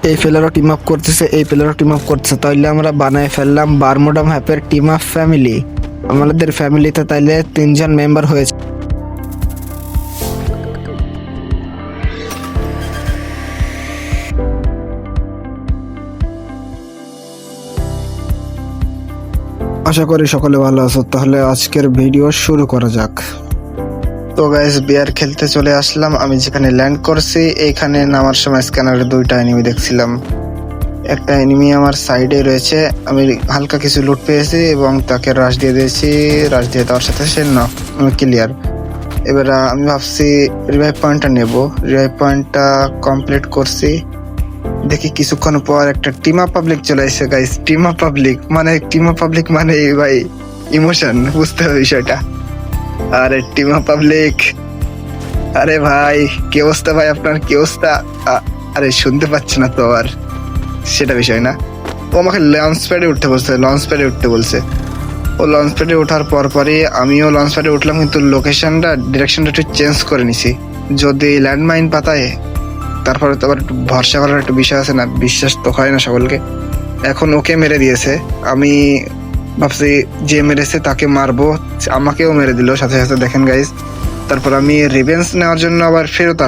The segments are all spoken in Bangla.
এই প্লেয়ারও টিম আপ করতেছে, এই প্লেয়ারও টিম আপ করতেছে। তাইলে আমরা বানায় ফেললাম বারমুডা ম্যাপের টিম আপ ফ্যামিলি। আমাদের ফ্যামিলিতে তাইলে 3জন মেম্বার হয়েছে। আশা করি সকলে ভালো আছো। তাহলে আজকের ভিডিও শুরু করা যাক। তো গাইস, বিয়ার খেলতে চলে আসলাম। আমি যেখানে ল্যান্ড করছি এইখানে নামার সময় স্ক্যানারে 2টা এনিমি দেখছিলাম। একটা এনিমি আমার সাইডে রয়েছে। আমি হালকা কিছু লুট পেয়েছি এবং তাকে রাশ দিয়ে দিয়েছি। রাশ দিয়ে দেওয়ার সাথে সে না ক্লিয়ার। এবার আমি ভাবছি রিভাইভ পয়েন্টটা নেব। রিভাইভ পয়েন্টটা কমপ্লিট করছি। দেখি কিছুক্ষণ পর একটা টিমা পাবলিক চলে এসেছে গাইস। টিমা পাবলিক মানে ভাই ইমোশন, বুঝতে হবে বিষয়টা। আরে টিমা পাবলিক, আরে ভাই কি অবস্থা ভাই, আপনার কি অবস্থা? আরে শুনতে পাচ্ছি না তো, আর সেটা বিষয় না। ও আমাকে লঞ্চ প্যাডে উঠতে বলছে। ও লঞ্চ প্যাডে ওঠার পরই আমিও লঞ্চ প্যাডে উঠলাম, কিন্তু ডিরেকশনটা একটু চেঞ্জ করে নিছি। যদি ল্যান্ডমাইন পাতায় তারপরে তো আবার একটু ভরসা করার একটা বিষয় আছে না, বিশ্বাস তো হয় না সকলকে। এখন ওকে মেরে দিয়েছে, আমি ভাবছি যে মেরেছে তাকে মারবো, আমাকেও মেরে দিল সাথে সাথে। দেখেন গাইস, তারপর আমি রিভেঞ্জ নেওয়ার জন্য আবার ফেরত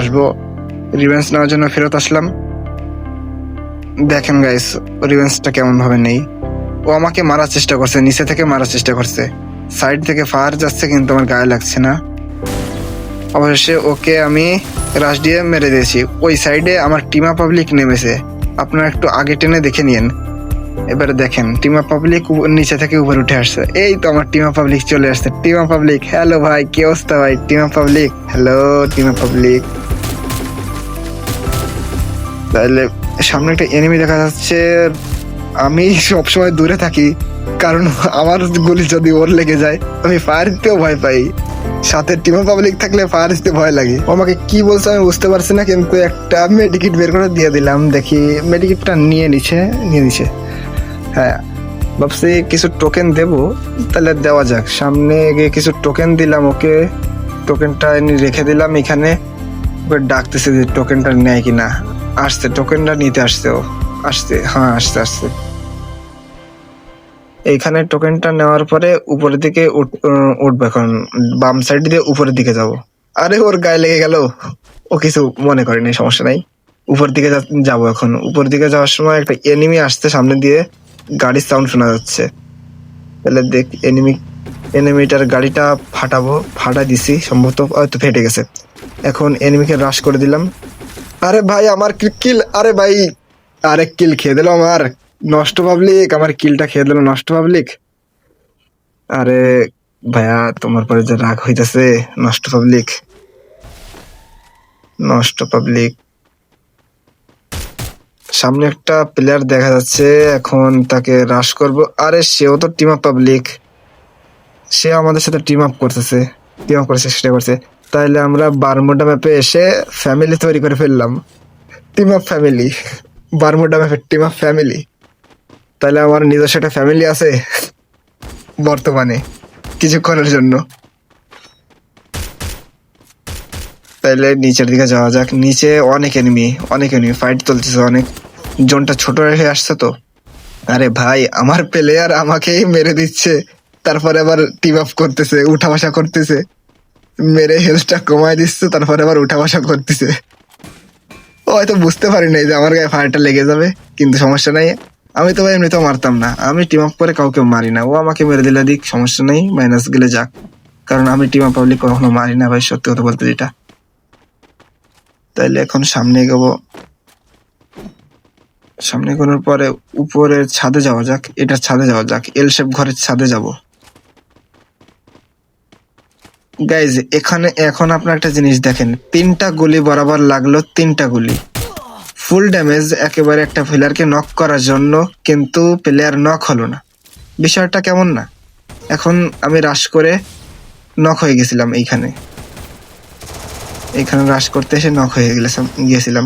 আসলাম। দেখেন গাইস রিভেঞ্জটা কেমন ভাবে নেই। ও আমাকে মারার চেষ্টা করছে, নিচে থেকে মারার চেষ্টা করছে, সাইড থেকে ফায়ার যাচ্ছে কিন্তু আমার গায়ে লাগছে না। অবশেষে ওকে আমি রাশ দিয়ে মেরে দিয়েছি। ওই সাইডে আমার টিমা পাবলিক নেমেছে, আপনারা একটু আগে টেনে দেখে নিন। এবারে দেখেন টিমা পাবলিক নিচে থেকে উপরে উঠে আসছে। এই তো আমার টিমা পাবলিক চলে আসছে। টিমা পাবলিক, হ্যালো ভাই, কি অবস্থা ভাই? টিমা পাবলিক, হ্যালো টিমা পাবলিক। তাহলে সামনে একটা এনিমি দেখা যাচ্ছে। আমি সবসময় দূরে থাকি, কারণ আমার গুলি যদি ওর লেগে যায় আমি ফায়ার দিতেও ভয় পাই। সাথে টিমা পাবলিক থাকলে ফায়ার দিতে ভয় লাগে। ও আমাকে কি বলছে আমি বুঝতে পারছি না, কিন্তু একটা মেডিকিট বের করে দিয়ে দিলাম। দেখি মেডিকিটটা নিয়ে নিছে। হ্যাঁ, ভাবছি কিছু টোকেন দেবো, তাহলে দেওয়া যাক। সামনে গিয়ে কিছু টোকেন দিলাম ওকে। টোকেনটা রেখে দিলাম এখানে। ওকে ডাকতেছে যে টোকেনটা নেয় কিনা। আসছে, টোকেনটা নিতে আসছে। ও আসছে, হ্যাঁ আসছে। এইখানে টোকেনটা নেওয়ার পরে উপরের দিকে উঠবো। এখন বাম সাইড দিয়ে উপরের দিকে যাব। আরে ওর গায়ে লেগে গেল, ও কিছু মনে করেনি, সমস্যা নাই। উপর দিকে যাবো। এখন উপর দিকে যাওয়ার সময় একটা এনিমি আসছে সামনে দিয়ে, গাড়ির সাউন্ড শোনা যাচ্ছে। তাহলে দেখ এনিমিটার গাড়িটা ফাটা দিছি, সম্ভবত হয়তো ফেটে গেছে। এখন এনিমিকে রাশ করে দিলাম। আরে ভাই আমার কিল, আরে ভাই আরে কিল খেয়ে দিল আমার নষ্ট পাবলিক, আমার কিলটা খেয়ে দিল নষ্ট পাবলিক। আরে ভাইয়া তোমার পরে যে রাগ হইতেছে, নষ্ট পাবলিক। সামনে একটা প্লেয়ার দেখা যাচ্ছে, এখন তাকে রাশ করব। আরে সেও তো টিম আপ পাবলিক, সে আমাদের সাথে টিম আপ করছে, সেটা করছে। তাইলে আমরা বারমুডা ম্যাপে এসে ফ্যামিলি তৈরি করে ফেললাম। টিম আপ ফ্যামিলি, বারমুডা ম্যাপের টিম আপ ফ্যামিলি। তাহলে আমার নিজস্ব একটা ফ্যামিলি আছে বর্তমানে কিছুক্ষণের জন্য। তাইলে নিচের দিকে যাওয়া যাক। নিচে অনেক এনিমি ফাইট চলতেছে, অনেক জোনটা ছোট হয়ে আসছে তো। আরে ভাই আমার প্লেয়ার আমাকেই মেরে দিচ্ছে, তারপরে আবার টিম আপ করতেছে, উঠা বসা করতেছে, মেরে হেলথটা কমায় দিচ্ছে, তারপরে আবার উঠা বসা করতেছে। ও হয়তো বুঝতে পারি নাই যে আমার গায়ে ফায়ারটা লেগে যাবে, কিন্তু সমস্যা নাই। আমি তো ভাই এমনিতেও মারতাম না, আমি টিম আপ করে কাউকে মারি না। ও আমাকে মেরে দিলে দিক, সমস্যা নেই, মাইনাস গেলে যাক। কারণ আমি টিম আপ পাবলিক কখনো মারি না ভাই, সত্যি কথা বলতে যেটা। তাইলে এখন সামনে এগোবো। সামনে এগোনোর পরে উপরের ছাদে যাওয়া যাক, এটার ছাদে যাওয়া যাক, এল শেপ ঘরের ছাদে যাব। গাইজ এখানে এখন আপনার একটা জিনিস দেখেন, 3টা গুলি বরাবর লাগলো, 3টা গুলি ফুল ড্যামেজ একেবারে একটা প্লেয়ারকে নক করার জন্য, কিন্তু প্লেয়ার নক হলো না। বিষয়টা কেমন না? এখন আমি রাশ করে নক হয়ে গেছিলাম, এইখানে রাশ করতে এসে নক হয়ে গিয়েছিলাম।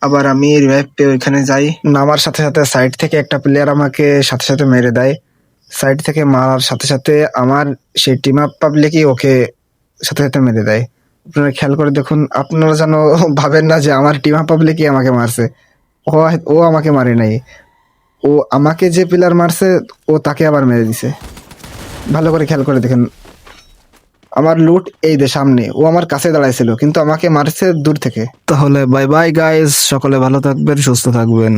আবার আমি রিভাইভ পেয়ে ওইখানে যাই, নামার সাথে সাথে সাইড থেকে একটা প্লেয়ার আমাকে সাথে সাথে মেরে দেয়। সাইড থেকে মারার সাথে সাথে আমার সেই টিম আপ পাবলিকই ওকে সাথে সাথে মেরে দেয়। আপনারা খেয়াল করে দেখুন, আপনারা যেন ভাবেন না যে আমার টিম আপ পাবলিকই আমাকে মারছে। ও ও আমাকে মারে নাই, ও আমাকে যে পিলার মারছে ও তাকে আবার মেরে দিছে। ভালো করে খেয়াল করে দেখেন, আমার লুট এই যে সামনে, ও আমার কাছে দাঁড়াইছিল কিন্তু আমাকে মারছে দূর থেকে। তাহলে বাই বাই গাইস, সকলে ভালো থাকবেন, সুস্থ থাকবেন,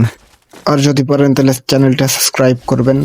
আর যদি পারেন তাহলে চ্যানেলটা সাবস্ক্রাইব করবেন।